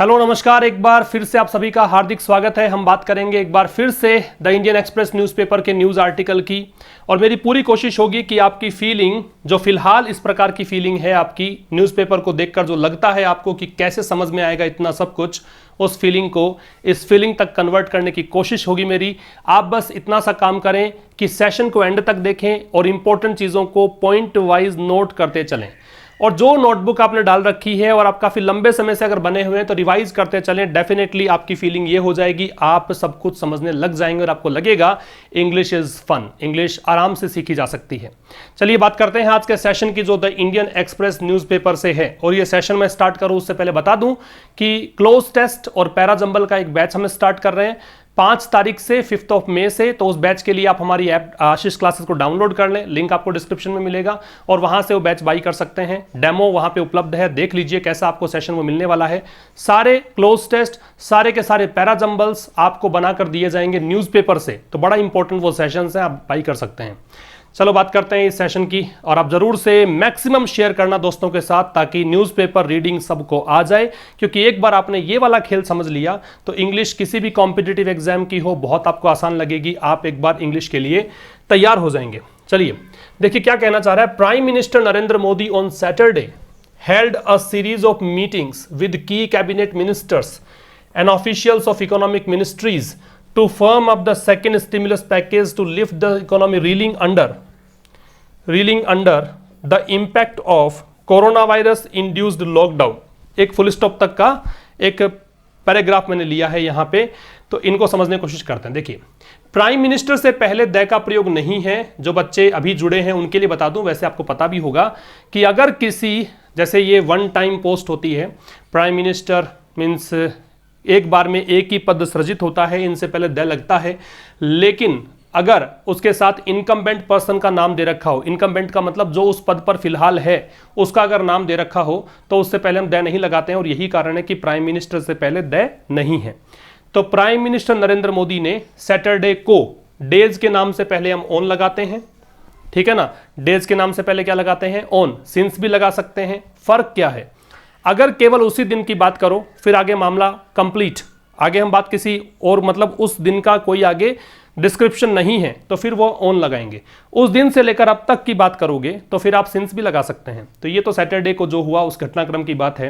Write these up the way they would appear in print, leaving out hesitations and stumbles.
Hello नमस्कार, एक बार फिर से आप सभी का हार्दिक स्वागत है। हम बात करेंगे एक बार फिर से द इंडियन एक्सप्रेस न्यूज़पेपर के न्यूज़ आर्टिकल की, और मेरी पूरी कोशिश होगी कि आपकी फीलिंग, जो फिलहाल इस प्रकार की फीलिंग है आपकी न्यूज़पेपर को देखकर जो लगता है आपको कि कैसे समझ में आएगा इतना सब कुछ, उस फीलिंग को इस फीलिंग तक कन्वर्ट करने की कोशिश होगी मेरी। आप बस इतना सा काम करें कि सेशन को एंड तक देखें और इंपॉर्टेंट चीज़ों को पॉइंट वाइज नोट करते चलें, और जो नोटबुक आपने डाल रखी है और आप काफ़ी लंबे समय से अगर बने हुए हैं तो रिवाइज करते चलें। डेफिनेटली आपकी फीलिंग ये हो जाएगी, आप सब कुछ समझने लग जाएंगे और आपको लगेगा इंग्लिश इज़ फन, इंग्लिश आराम से सीखी जा सकती है। चलिए बात करते हैं आज के सेशन की, जो द इंडियन एक्सप्रेस न्यूज़पेपर से है। और ये सेशन मैं स्टार्ट करूँ उससे पहले बता दूं कि क्लोज टेस्ट और पैरा जंबल का एक बैच हम स्टार्ट कर रहे हैं 5 तारीख से 5 मई से। तो उस बैच के लिए आप हमारी ऐप आशीष क्लासेस को डाउनलोड कर लें, लिंक आपको डिस्क्रिप्शन में मिलेगा और वहां से वो बैच बाई कर सकते हैं। डेमो वहां पे उपलब्ध है, देख लीजिए कैसा आपको सेशन वो मिलने वाला है। सारे क्लोज टेस्ट, सारे के सारे पैरा जंबल्स आपको बनाकर दिए जाएंगे न्यूज़पेपर से, तो बड़ा इंपॉर्टेंट वो सेशन है, आप बाई कर सकते हैं। चलो बात करते हैं इस सेशन की, और आप जरूर से मैक्सिमम शेयर करना दोस्तों के साथ ताकि न्यूज़पेपर रीडिंग सबको आ जाए, क्योंकि एक बार आपने ये वाला खेल समझ लिया तो इंग्लिश किसी भी कॉम्पिटिटिव एग्जाम की हो बहुत आपको आसान लगेगी। आप एक बार इंग्लिश के लिए तैयार हो जाएंगे। चलिए देखिए क्या कहना चाह रहा है। Prime minister Narendra Modi on Saturday held a series of meetings with key cabinet ministers and officials of economic ministries to firm up the second stimulus package to lift the economy reeling under the impact of coronavirus induced lockdown। एक full stop तक का एक paragraph मैंने लिया है यहाँ पे, तो इनको समझने की कोशिश करते हैं। देखिए, प्राइम मिनिस्टर से पहले द का प्रयोग नहीं है। जो बच्चे अभी जुड़े हैं उनके लिए बता दूं, वैसे आपको पता भी होगा कि अगर किसी, जैसे ये वन टाइम पोस्ट होती है, प्राइम मिनिस्टर मीन्स एक बार में एक ही पद सृजित होता है, इनसे पहले द लगता है। लेकिन अगर उसके साथ इनकम्बेंट पर्सन का नाम दे रखा हो, इनकम्बेंट का मतलब जो उस पद पर फिलहाल है उसका अगर नाम दे रखा हो, तो उससे पहले हम द नहीं लगाते हैं, और यही कारण है कि प्राइम मिनिस्टर से पहले द नहीं है। तो प्राइम मिनिस्टर नरेंद्र मोदी ने सैटरडे को, डेज के नाम से पहले हम ऑन लगाते हैं, ठीक है ना। डेज के नाम से पहले क्या लगाते हैं? ऑन। सिंस भी लगा सकते हैं। फर्क क्या है? अगर केवल उसी दिन की बात करो फिर आगे मामला कंप्लीट, आगे हम बात किसी और, मतलब उस दिन का कोई आगे डिस्क्रिप्शन नहीं है तो फिर वो ऑन लगाएंगे। उस दिन से लेकर अब तक की बात करोगे तो फिर आप सिंस भी लगा सकते हैं। तो ये तो सैटरडे को जो हुआ उस घटनाक्रम की बात है।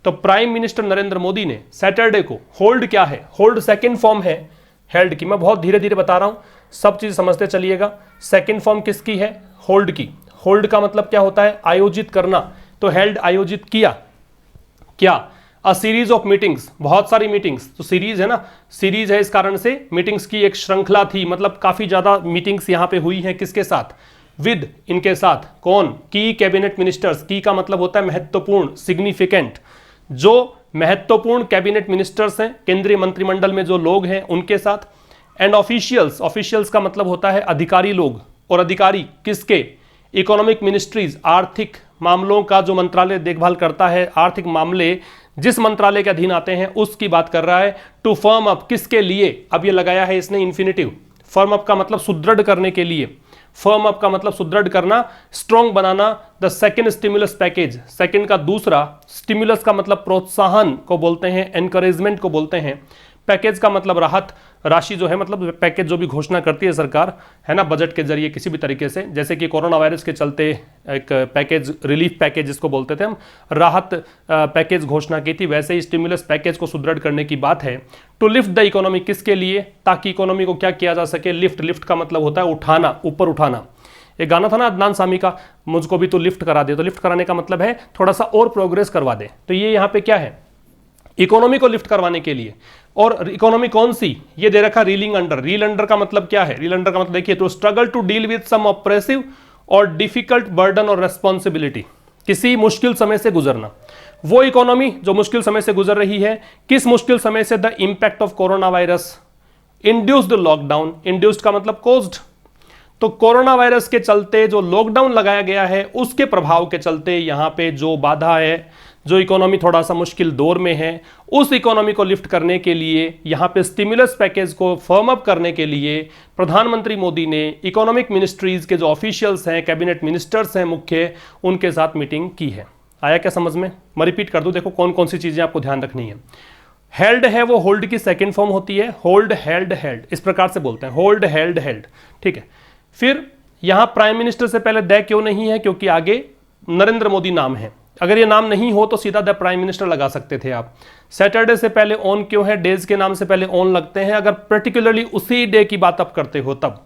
तो प्राइम मिनिस्टर नरेंद्र मोदी ने सैटरडे को, होल्ड क्या है? होल्ड सेकंड फॉर्म है हेल्ड की। मैं बहुत धीरे धीरे बता रहा हूं, सब चीज समझते चलिएगा। सेकंड फॉर्म किसकी है? होल्ड की। होल्ड का मतलब क्या होता है? आयोजित करना। तो हेल्ड आयोजित किया क्या? अ सीरीज ऑफ मीटिंग्स, बहुत सारी मीटिंग्स, तो सीरीज है ना, सीरीज है इस कारण से मीटिंग्स की एक श्रृंखला थी, मतलब काफी ज्यादा मीटिंग्स यहां पे हुई हैं। किसके साथ? विद, इनके साथ। कौन? की कैबिनेट मिनिस्टर्स। की का मतलब होता है महत्वपूर्ण, सिग्निफिकेंट। जो महत्वपूर्ण कैबिनेट मिनिस्टर्स हैं, केंद्रीय मंत्रिमंडल में जो लोग हैं उनके साथ। एंड ऑफिशियल्स, ऑफिशियल्स का मतलब होता है अधिकारी लोग, और अधिकारी किसके? इकोनॉमिक मिनिस्ट्रीज, आर्थिक मामलों का जो मंत्रालय देखभाल करता है, आर्थिक मामले जिस मंत्रालय के अधीन आते हैं उसकी बात कर रहा है। टू फर्म अप, किसके लिए? अब ये लगाया है इसने इन्फिनिटिव। फर्म अप का मतलब सुदृढ़ करने के लिए, फर्म अप का मतलब सुदृढ़ करना, strong banana. The second stimulus package, second का दूसरा, स्टिमुलस का मतलब प्रोत्साहन को बोलते हैं, एनकरेजमेंट को बोलते हैं। पैकेज का मतलब राहत राशि जो है, मतलब पैकेज जो भी घोषणा करती है सरकार, है ना, बजट के जरिए किसी भी तरीके से। जैसे कि कोरोना वायरस के चलते एक पैकेज, रिलीफ पैकेज जिसको बोलते थे हम, राहत पैकेज घोषणा की थी, वैसे ही स्टिमुलस पैकेज को सुदृढ़ करने की बात है। टू लिफ्ट द इकोनॉमी, किसके लिए? ताकि इकोनॉमी को क्या किया जा सके? लिफ्ट। लिफ्ट का मतलब होता है उठाना, ऊपर उठाना। एक गाना था ना अदनान सामी का, मुझको भी तो लिफ्ट करा दे। तो लिफ्ट कराने का मतलब है थोड़ा सा और प्रोग्रेस करवा दे। तो ये यहाँ पे क्या है? इकोनॉमी को लिफ्ट करवाने के लिए। और इकोनॉमी कौन सी? ये दे रखा रीलिंग अंडर। रील अंडर का मतलब क्या है? रील अंडर का मतलब देखिए, तो struggle to deal with some oppressive और डिफिकल्ट बर्डन और रेस्पॉन्सिबिलिटी, किसी मुश्किल समय से गुजरना। वो इकोनॉमी जो मुश्किल समय से गुजर रही है, किस मुश्किल समय से? The impact of corona virus induced lockdown. Induced का मतलब कोज्ड। तो कोरोना वायरस के चलते जो लॉकडाउन लगाया गया है उसके प्रभाव के चलते यहां पे जो बाधा है, जो इकोनॉमी थोड़ा सा मुश्किल दौर में है, उस इकोनॉमी को लिफ्ट करने के लिए, यहां पे स्टिमुलस पैकेज को फर्म अप करने के लिए प्रधानमंत्री मोदी ने इकोनॉमिक मिनिस्ट्रीज के जो ऑफिशियल्स हैं, कैबिनेट मिनिस्टर्स हैं मुख्य, उनके साथ मीटिंग की है। आया क्या समझ में? मैं रिपीट कर दूं, देखो कौन कौन सी चीजें आपको ध्यान रखनी है। हेल्ड है वो होल्ड की सेकंड फॉर्म होती है, होल्ड हेल्ड हेल्ड, इस प्रकार से बोलते हैं, होल्ड हेल्ड हेल्ड, ठीक है। फिर यहां प्राइम मिनिस्टर से पहले द क्यों नहीं है? क्योंकि आगे नरेंद्र मोदी नाम है। अगर ये नाम नहीं हो तो सीधा द प्राइम मिनिस्टर लगा सकते थे आप। सैटरडे से पहले ऑन क्यों है? डेज के नाम से पहले ऑन लगते हैं अगर पर्टिकुलरली उसी डे की बात आप करते हो तब।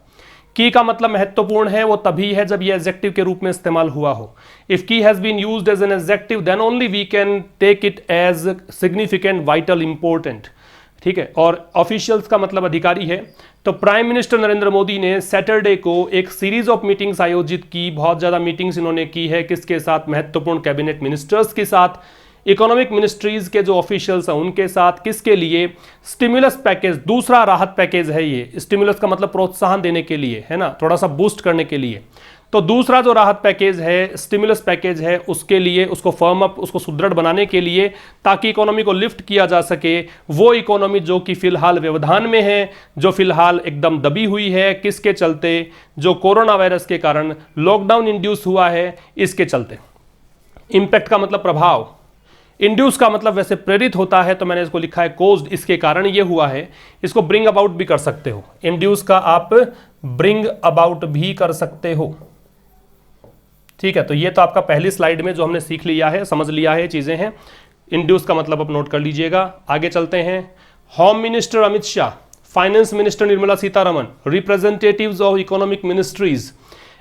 की का मतलब महत्वपूर्ण है वो तभी है जब ये एडजेक्टिव के रूप में इस्तेमाल हुआ हो। If key has been used as an adjective then only we can take it as significant, vital, important, ठीक है। और ऑफिशियल्स का मतलब अधिकारी है। तो प्राइम मिनिस्टर नरेंद्र मोदी ने सैटरडे को एक सीरीज ऑफ मीटिंग्स आयोजित की, बहुत ज्यादा मीटिंग्स इन्होंने की है, किसके साथ? महत्वपूर्ण कैबिनेट मिनिस्टर्स के साथ, इकोनॉमिक मिनिस्ट्रीज के जो ऑफिशियल्स हैं उनके साथ। किसके लिए? स्टिमुलस पैकेज, दूसरा राहत पैकेज है ये। स्टिमुलस का मतलब प्रोत्साहन देने के लिए, है ना, थोड़ा सा बूस्ट करने के लिए। तो दूसरा जो राहत पैकेज है, स्टिमुलस पैकेज है, उसके लिए, उसको फर्म अप, उसको सुदृढ़ बनाने के लिए, ताकि इकोनॉमी को लिफ्ट किया जा सके। वो इकोनॉमी जो कि फिलहाल व्यवधान में है, जो फिलहाल एकदम दबी हुई है, किसके चलते? जो कोरोना वायरस के कारण लॉकडाउन इंड्यूस हुआ है, इसके चलते। इंपैक्ट का मतलब प्रभाव, इंड्यूस का मतलब वैसे प्रेरित होता है, तो मैंने इसको लिखा है कोज्ड, इसके कारण ये हुआ है। इसको ब्रिंग अबाउट भी कर सकते हो, इंड्यूस का आप ब्रिंग अबाउट भी कर सकते हो, ठीक है। तो ये तो आपका पहली स्लाइड में जो हमने सीख लिया है, समझ लिया है, चीजें हैं। इंड्यूस का मतलब आप नोट कर लीजिएगा। आगे चलते हैं। Home minister Amit Shah, finance minister Nirmala Sitharaman, representatives of economic ministries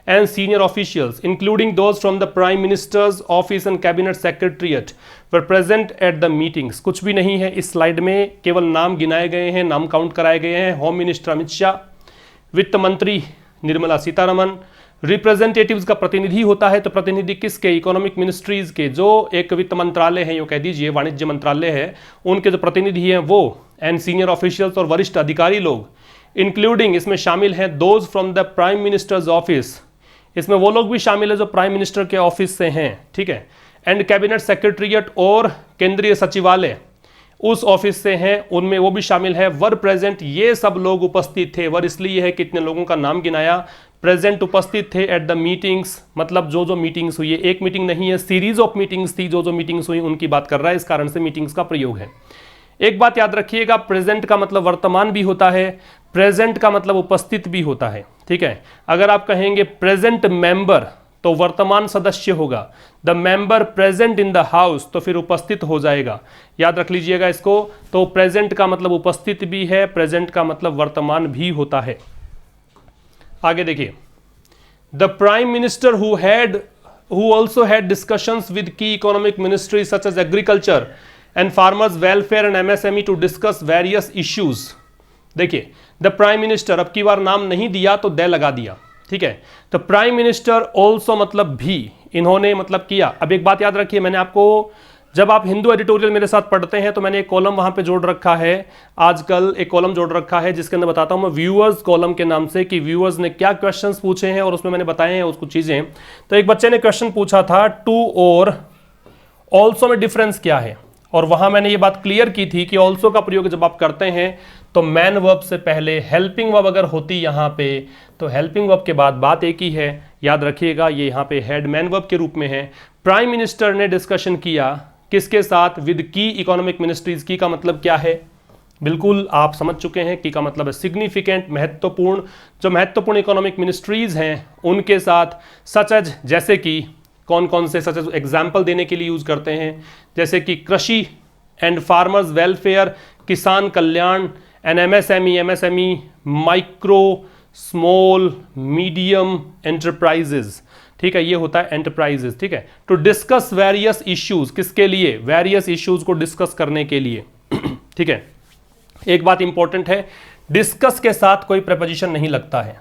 and senior officials including those from the prime minister's office and cabinet secretariat were present at the meetings। कुछ भी नहीं है इस स्लाइड में, केवल नाम गिनाए गए हैं, नाम काउंट कराए गए हैं। होम मिनिस्टर अमित शाह, वित्त मंत्री निर्मला सीतारमन, रिप्रेजेंटेटिव्स का प्रतिनिधि होता है, तो प्रतिनिधि किसके? इकोनॉमिक मिनिस्ट्रीज के, जो एक वित्त मंत्रालय है, यूँ कह दीजिए वाणिज्य मंत्रालय है, उनके जो प्रतिनिधि हैं वो, एंड सीनियर ऑफिशियल्स और वरिष्ठ अधिकारी लोग, इंक्लूडिंग इसमें शामिल हैं those from the prime minister's office, इसमें वो लोग भी शामिल है जो प्राइम मिनिस्टर के ऑफिस से हैं, ठीक है। एंड कैबिनेट सेक्रेटरीट और केंद्रीय सचिवालय उस ऑफिस से हैं, उनमें वो भी शामिल है। वर प्रेजेंट, ये सब लोग उपस्थित थे। वर इसलिए है कितने लोगों का नाम गिनाया। प्रेजेंट, उपस्थित थे। एट द मीटिंग्स, मतलब जो जो मीटिंग्स हुई है, एक मीटिंग नहीं है, सीरीज ऑफ मीटिंग्स थी, जो जो मीटिंग्स हुई उनकी बात कर रहा है, इस कारण से मीटिंग्स का प्रयोग है। एक बात याद रखिएगा, प्रेजेंट का मतलब वर्तमान भी होता है, प्रेजेंट का मतलब उपस्थित भी होता है, ठीक है। अगर आप कहेंगे प्रेजेंट मेंबर तो वर्तमान सदस्य होगा, the member present in the house तो फिर उपस्थित हो जाएगा, याद रख लीजिएगा इसको। तो प्रेजेंट का मतलब उपस्थित भी है, प्रेजेंट का मतलब वर्तमान भी होता है। आगे देखिए, the prime minister who also had discussions with key economic ministry such as agriculture and farmers welfare and MSME to discuss various issues. देखिए, द प्राइम मिनिस्टर, अब की बार नाम नहीं दिया तो दे लगा दिया, ठीक है। तो प्राइम मिनिस्टर ऑल्सो मतलब भी, इन्होंने मतलब किया। अब एक बात याद रखिए, मैंने आपको, जब आप हिंदू एडिटोरियल मेरे साथ पढ़ते हैं तो मैंने एक कॉलम वहां पे जोड़ रखा है, आजकल एक कॉलम जोड़ रखा है जिसके अंदर बताता हूं मैं व्यूअर्स कॉलम के नाम से, कि व्यूअर्स ने क्या क्वेश्चंस पूछे हैं और उसमें मैंने बताए हैं उसको चीजें। तो एक बच्चे ने क्वेश्चन पूछा था टू और ऑल्सो में डिफरेंस क्या है, और वहां मैंने ये बात क्लियर की थी कि ऑल्सो का प्रयोग जब आप करते हैं तो मैन वर्ब से पहले हेल्पिंग वर्ब अगर होती यहां पे, तो हेल्पिंग वर्ब के बाद बात एक ही है, याद रखिएगा, ये यहां पे हेड मैन वर्ब के रूप में है। प्राइम मिनिस्टर ने डिस्कशन किया किसके साथ? With key economic ministries. की का मतलब क्या है? बिल्कुल आप समझ चुके हैं, की का मतलब है सिग्निफिकेंट, महत्वपूर्ण, जो महत्वपूर्ण इकोनॉमिक मिनिस्ट्रीज हैं उनके साथ। सच एज, जैसे कि कौन कौन से, सच एज एग्जाम्पल देने के लिए यूज करते हैं, जैसे कि कृषि एंड फार्मर्स वेलफेयर, किसान कल्याण, and MSME micro small medium enterprises, ठीक है, ये होता है एंटरप्राइजेज, ठीक है। टू डिस्कस वेरियस इश्यूज, किसके लिए? वेरियस इश्यूज को डिस्कस करने के लिए, ठीक है। एक बात इंपॉर्टेंट है, डिस्कस के साथ कोई प्रेपोजिशन नहीं लगता है,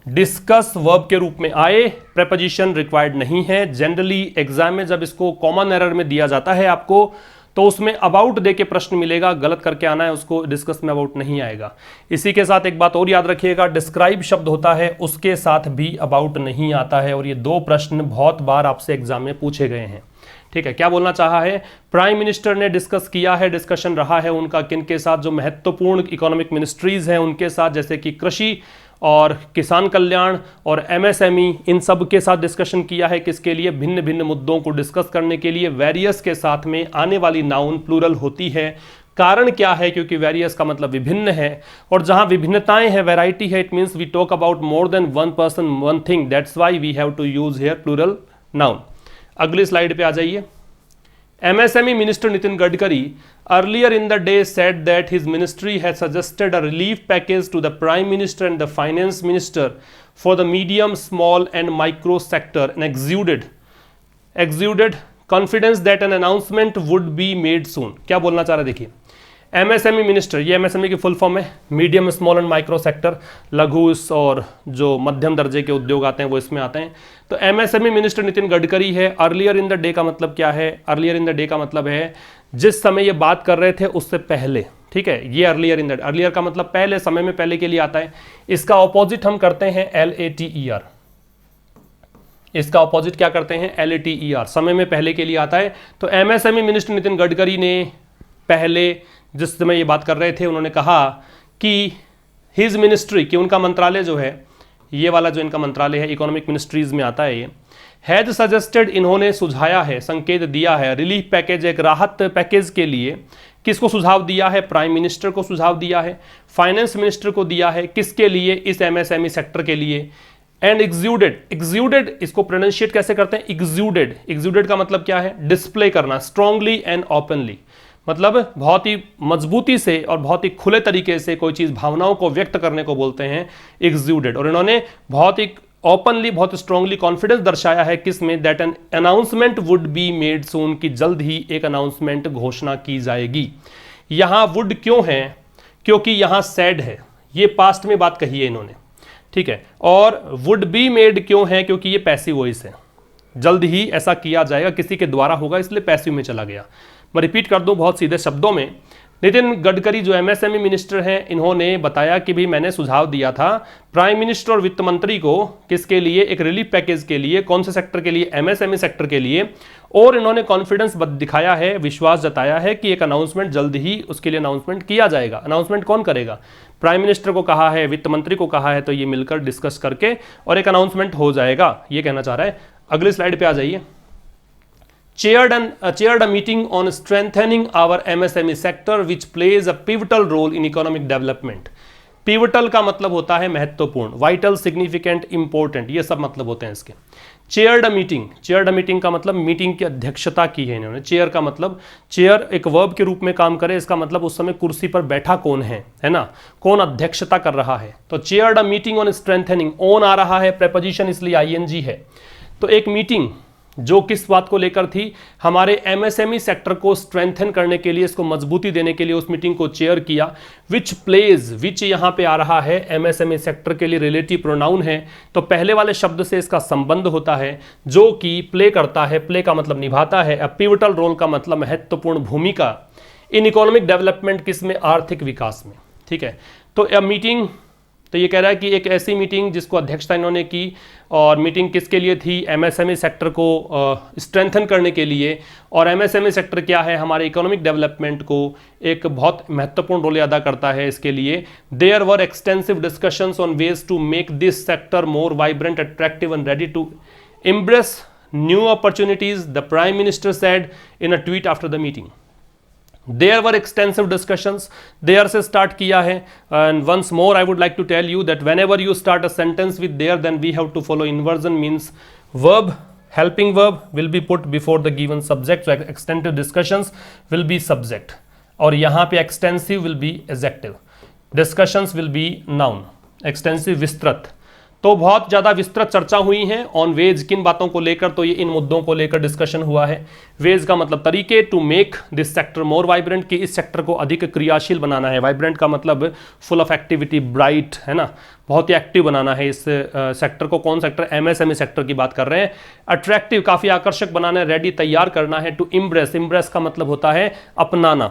डिस्कस वर्ब के रूप में आए, प्रेपोजिशन रिक्वायर्ड नहीं है। जनरली एग्जाम में जब इसको कॉमन एरर में दिया जाता है आपको, तो उसमें अबाउट दे के प्रश्न मिलेगा, गलत करके आना है उसको, डिस्कस में अबाउट नहीं आएगा। इसी के साथ एक बात और याद रखिएगा, डिस्क्राइब शब्द होता है उसके साथ भी अबाउट नहीं आता है, और ये दो प्रश्न बहुत बार आपसे एग्जाम में पूछे गए हैं, ठीक है। क्या बोलना चाहा है? प्राइम मिनिस्टर ने डिस्कस किया है, डिस्कशन रहा है उनका किन के साथ? जो महत्वपूर्ण इकोनॉमिक मिनिस्ट्रीज हैं उनके साथ, जैसे कि कृषि और किसान कल्याण और एमएसएमई, इन सब के साथ डिस्कशन किया है। किसके लिए? भिन्न भिन्न मुद्दों को डिस्कस करने के लिए। वेरियस के साथ में आने वाली नाउन प्लूरल होती है। कारण क्या है? क्योंकि वेरियस का मतलब विभिन्न है, और जहां विभिन्नताएं हैं, वैरायटी है, it means we talk about more than one person one thing, that's why we have to use here plural noun. अगली स्लाइड पे आ जाइए। MSME Minister Nitin Gadkari earlier in the day said that his ministry had suggested a relief package to the Prime Minister and the Finance Minister for the medium, small and micro sector, and exuded confidence that an announcement would be made soon। क्या बोलना चाह रहा है देखिए। MSME minister, ये MSME की full form है medium small and micro sector, लघु और जो मध्यम दर्जे के उद्योग आते हैं वो इसमें आते हैं। तो MSME मिनिस्टर नितिन गडकरी है। अर्लियर इन द डे का मतलब क्या है? अर्लियर इन द डे का मतलब है जिस समय ये बात कर रहे थे उससे पहले, ठीक है, ये अर्लियर इन द, अर्लियर का मतलब पहले, समय में पहले के लिए आता है। इसका ऑपोजिट हम करते हैं LATER, इसका ऑपोजिट क्या करते हैं? LATER, समय में पहले के लिए आता है। तो MSME मिनिस्टर नितिन गडकरी ने पहले जिस समय ये बात कर रहे थे उन्होंने कहा कि हिज मिनिस्ट्री, कि उनका मंत्रालय जो है, ये वाला जो इनका मंत्रालय है इकोनॉमिक मिनिस्ट्रीज में आता है ये, हैज सजेस्टेड, इन्होंने सुझाया है, संकेत दिया है, रिलीफ पैकेज, एक राहत पैकेज के लिए। किसको सुझाव दिया है? प्राइम मिनिस्टर को सुझाव दिया है, फाइनेंस मिनिस्टर को दिया है। किसके लिए? इस MSME सेक्टर के लिए। एंड एक्सूडेड इसको प्रोनाउंशिएट कैसे करते हैं? एक्सूडेड का मतलब क्या है? डिस्प्ले करना, स्ट्रांगली एंड ओपनली, मतलब बहुत ही मजबूती से और बहुत ही खुले तरीके से कोई चीज, भावनाओं को व्यक्त करने को बोलते हैं एक्सूडेड। और इन्होंने बहुत ही ओपनली, बहुत स्ट्रांगली कॉन्फिडेंस दर्शाया है किसमें? That an announcement would be made soon, कि जल्द ही एक अनाउंसमेंट घोषणा की जाएगी। यहां वुड क्यों है? क्योंकि यहां सैड है, ये पास्ट में बात कही है इन्होंने, ठीक है। और वुड बी मेड क्यों है? क्योंकि ये पैसिव वॉइस है, जल्द ही ऐसा किया जाएगा, किसी के द्वारा होगा, इसलिए पैसिव में चला गया। मैं रिपीट कर दूं बहुत सीधे शब्दों में। नितिन गडकरी जो MSME मिनिस्टर हैं, इन्होंने बताया कि भाई मैंने सुझाव दिया था प्राइम मिनिस्टर और वित्त मंत्री को, किसके लिए? एक रिलीफ पैकेज के लिए। कौन से सेक्टर के लिए? MSME सेक्टर के लिए। और इन्होंने कॉन्फिडेंस दिखाया है, विश्वास जताया है कि एक अनाउंसमेंट जल्द ही उसके लिए अनाउंसमेंट किया जाएगा। अनाउंसमेंट कौन करेगा? प्राइम मिनिस्टर को कहा है, वित्त मंत्री को कहा है, तो ये मिलकर डिस्कस करके और एक अनाउंसमेंट हो जाएगा, ये कहना चाह रहा है। अगली स्लाइड पे आ जाइए। chaired a meeting on strengthening our MSME sector which plays a pivotal role in economic development। Pivotal का मतलब होता है महत्वपूर्ण, वाइटल, सिग्निफिकेंट, इंपॉर्टेंट, ये सब मतलब होते हैं इसके। चेयर्ड अ मीटिंग का मतलब मीटिंग की अध्यक्षता की है इन्होंने। चेयर का मतलब, चेयर एक वर्ब के रूप में काम करे, इसका मतलब उस समय कुर्सी पर बैठा कौन है ना, कौन अध्यक्षता कर रहा है। तो chaired a meeting on strengthening, on आ रहा है प्रेपोजिशन, इसलिए ING है। तो एक मीटिंग जो किस बात को लेकर थी? हमारे MSME सेक्टर को स्ट्रेंथन करने के लिए, इसको मजबूती देने के लिए उस मीटिंग को चेयर किया। विच यहां पे आ रहा है MSME सेक्टर के लिए रिलेटिव प्रोनाउन है, तो पहले वाले शब्द से इसका संबंध होता है, जो कि प्ले करता है, प्ले का मतलब निभाता है, पिवटल रोल का मतलब महत्वपूर्ण भूमिका इन इकोनॉमिक डेवलपमेंट, किसमें? आर्थिक विकास में, ठीक है। तो यह मीटिंग, तो ये कह रहा है कि एक ऐसी मीटिंग जिसको अध्यक्षता इन्होंने की, और मीटिंग किसके लिए थी? MSME सेक्टर को स्ट्रेंथन करने के लिए। और MSME सेक्टर क्या है? हमारे इकोनॉमिक डेवलपमेंट को एक बहुत महत्वपूर्ण रोल अदा करता है। इसके लिए there were extensive discussions on ways to make this sector more vibrant, attractive and ready to embrace new opportunities, the prime minister said in a tweet after the meeting. There were extensive discussions, there से start किया है। and once more I would like to tell you that whenever you start a sentence with there, then we have to follow inversion, means verb, helping verb will be put before the given subject, so extensive discussions will be subject, और यहाँ पे extensive will be adjective, discussions will be noun, extensive विस्तृत। तो बहुत ज़्यादा विस्तृत चर्चा हुई है ऑन वेज, किन बातों को लेकर? तो ये इन मुद्दों को लेकर डिस्कशन हुआ है। वेज का मतलब तरीके, to make this sector more vibrant, कि इस सेक्टर को अधिक क्रियाशील बनाना है। वाइब्रेंट का मतलब फुल ऑफ एक्टिविटी, ब्राइट, है ना, बहुत ही एक्टिव बनाना है इस सेक्टर को। कौन सेक्टर? MSME सेक्टर की बात कर रहे हैं। अट्रैक्टिव, काफ़ी आकर्षक बनाना है। रेडी, तैयार करना है। टू इम्ब्रेस, इम्ब्रेस का मतलब होता है अपनाना,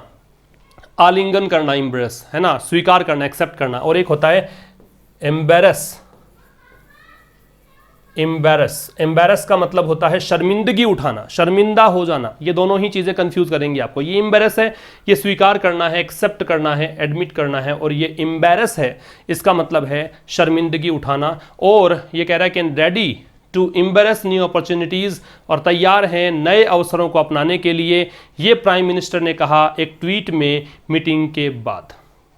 आलिंगन करना, इम्ब्रेस, है ना, स्वीकार करना, एक्सेप्ट करना। और एक होता है एम्बेरस, एम्बेरस का मतलब होता है शर्मिंदगी उठाना, शर्मिंदा हो जाना। ये दोनों ही चीज़ें कंफ्यूज करेंगी आपको। ये एम्बेरस है, ये स्वीकार करना है, एक्सेप्ट करना है, एडमिट करना है, और ये एम्बेरस है, इसका मतलब है शर्मिंदगी उठाना। और ये कह रहा है कि ready to embrace new opportunities, और तैयार हैं नए अवसरों को अपनाने के लिए। ये प्राइम मिनिस्टर ने कहा एक ट्वीट में मीटिंग के बाद।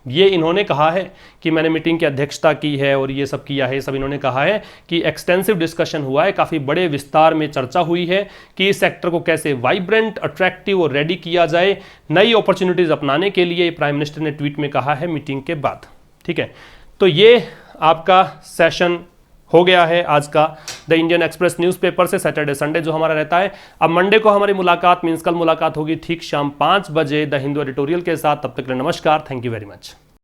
ये इन्होंने कहा है कि मैंने मीटिंग की अध्यक्षता की है और ये सब किया है, सब इन्होंने कहा है कि एक्सटेंसिव डिस्कशन हुआ है, काफ़ी बड़े विस्तार में चर्चा हुई है कि इस सेक्टर को कैसे वाइब्रेंट, अट्रैक्टिव और रेडी किया जाए नई अपॉर्चुनिटीज़ अपनाने के लिए। प्राइम मिनिस्टर ने ट्वीट में कहा है मीटिंग के बाद। ठीक है, तो ये आपका सेशन हो गया है आज का द इंडियन एक्सप्रेस न्यूज़पेपर से, सैटरडे संडे जो हमारा रहता है। अब मंडे को हमारी मुलाकात मीन्स कल मुलाकात होगी ठीक शाम 5 बजे द हिंदू एडिटोरियल के साथ। तब तक के लिए नमस्कार, थैंक यू वेरी मच।